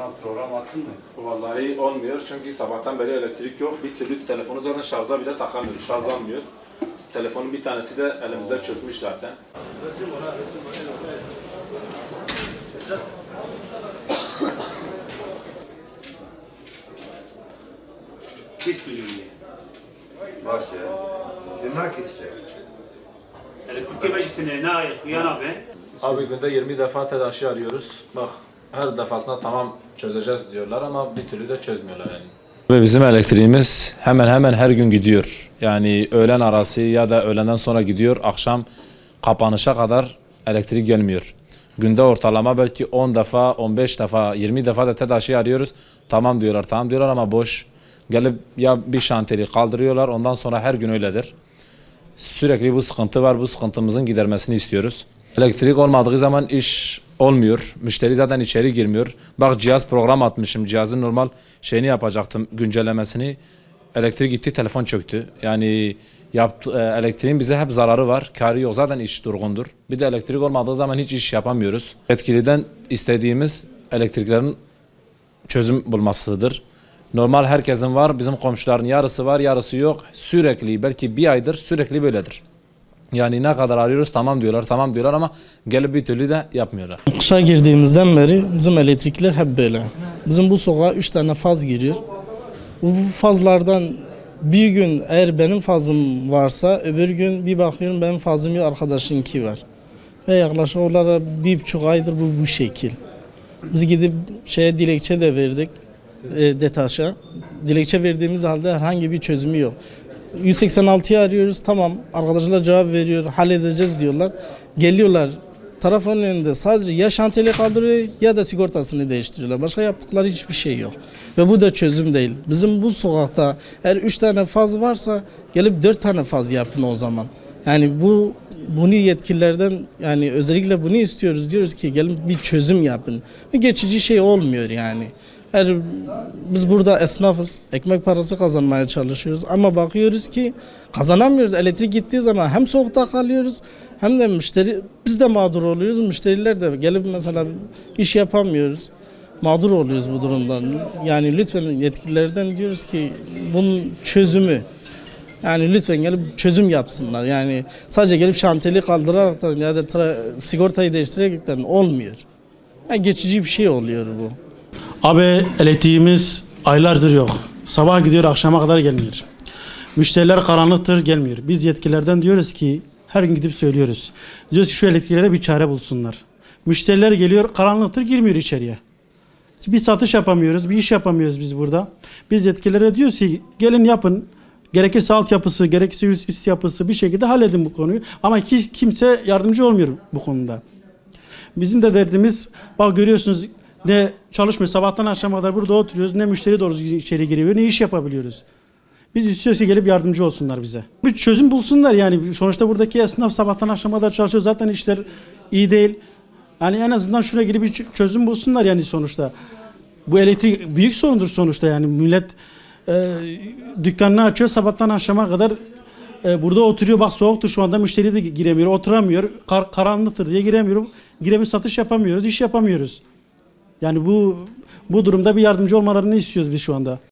falan program attın mı? Vallahi olmuyor çünkü sabahtan beri elektrik yok. Bir türlü telefonu zaten şarja bile takamıyoruz. Şarj almıyor. Telefonun bir tanesi de elimizde çökmüş zaten. Kes bölümünde. Baş ya. Demek işte. Elektrikli meclisine ne ayıp uyan abi. Abi günde 20 defa TEDAŞ'ı arıyoruz. Bak her defasında tamam çözeceğiz diyorlar ama bir türlü de çözmüyorlar yani. Ve bizim elektriğimiz hemen hemen her gün gidiyor. Yani öğlen arası ya da öğlenden sonra gidiyor. Akşam kapanışa kadar elektrik gelmiyor. Günde ortalama belki 10 defa, 15 defa, 20 defa da TEDAŞ'ı arıyoruz. Tamam diyorlar ama boş. Gelip ya bir şantiyeli kaldırıyorlar, ondan sonra her gün öyledir. Sürekli bu sıkıntı var, bu sıkıntımızın gidermesini istiyoruz. Elektrik olmadığı zaman iş olmuyor. Müşteri zaten içeri girmiyor. Bak cihaz program atmışım, cihazın normal şeyini yapacaktım, güncellemesini. Elektrik gitti, telefon çöktü. Yani elektriğin bize hep zararı var, kârı yok. Zaten iş durgundur. Bir de elektrik olmadığı zaman hiç iş yapamıyoruz. Yetkiliden istediğimiz elektriklerin çözüm bulmasıdır. Normal herkesin var, bizim komşuların yarısı var, yarısı yok. Sürekli, belki bir aydır sürekli böyledir. Yani ne kadar arıyoruz tamam diyorlar ama gelip bir türlü de yapmıyorlar. Kışa girdiğimizden beri bizim elektrikler hep böyle. Bizim bu sokağa 3 tane faz giriyor. Bu fazlardan bir gün eğer benim fazım varsa öbür gün bir bakıyorum benim fazım yok arkadaşınki var. Ve yaklaşık olarak 1,5 aydır bu şekil. Biz gidip dilekçe de verdik. DETAŞ'a. Dilekçe verdiğimiz halde herhangi bir çözümü yok. 186'yı arıyoruz, tamam arkadaşlar cevap veriyor, halledeceğiz diyorlar. Geliyorlar telefonun önünde sadece ya şantiyeli kaldırıyor ya da sigortasını değiştiriyorlar. Başka yaptıkları hiçbir şey yok. Ve bu da çözüm değil. Bizim bu sokakta eğer 3 tane faz varsa gelip 4 tane faz yapın o zaman. Yani bunu yetkililerden yani özellikle bunu istiyoruz. Diyoruz ki gelin bir çözüm yapın. Ve geçici şey olmuyor yani. Biz burada esnafız, ekmek parası kazanmaya çalışıyoruz ama bakıyoruz ki kazanamıyoruz. Elektrik gittiği zaman hem soğukta kalıyoruz hem de biz de mağdur oluyoruz. Müşteriler de gelip mesela iş yapamıyoruz. Mağdur oluyoruz bu durumdan. Yani lütfen yetkililerden diyoruz ki bunun çözümü. Yani lütfen gelip çözüm yapsınlar. Yani sadece gelip şantiyeli kaldırarak da ya da sigortayı değiştirerekten olmuyor. Yani geçici bir şey oluyor bu. Abi elektriğimiz aylardır yok. Sabah gidiyor akşama kadar gelmiyor. Müşteriler karanlıktır gelmiyor. Biz yetkililerden diyoruz ki her gün gidip söylüyoruz. Diyoruz ki şu elektriklere bir çare bulsunlar. Müşteriler geliyor karanlıktır girmiyor içeriye. Bir satış yapamıyoruz, bir iş yapamıyoruz biz burada. Biz yetkililere diyoruz ki gelin yapın. Gerekirse altyapısı, gerekirse üst yapısı bir şekilde halledin bu konuyu. Ama kimse yardımcı olmuyor bu konuda. Bizim de derdimiz bak görüyorsunuz ne çalışmıyor. Sabahtan akşama kadar burada oturuyoruz. Ne müşteri doğru içeri giriyor, ne iş yapabiliyoruz. Biz istiyoruz ki gelip yardımcı olsunlar bize. Bir çözüm bulsunlar yani. Sonuçta buradaki esnaf sabahtan akşama kadar çalışıyor. Zaten işler iyi değil. Yani en azından şuna gelip bir çözüm bulsunlar yani sonuçta. Bu elektrik büyük sorundur sonuçta yani. Millet dükkanını açıyor sabahtan akşama kadar burada oturuyor. Bak soğuktur şu anda müşteri de giremiyor, oturamıyor. Karanlıktır diye giremiyor, satış yapamıyoruz, iş yapamıyoruz. Yani bu durumda bir yardımcı olmalarını istiyoruz biz şu anda.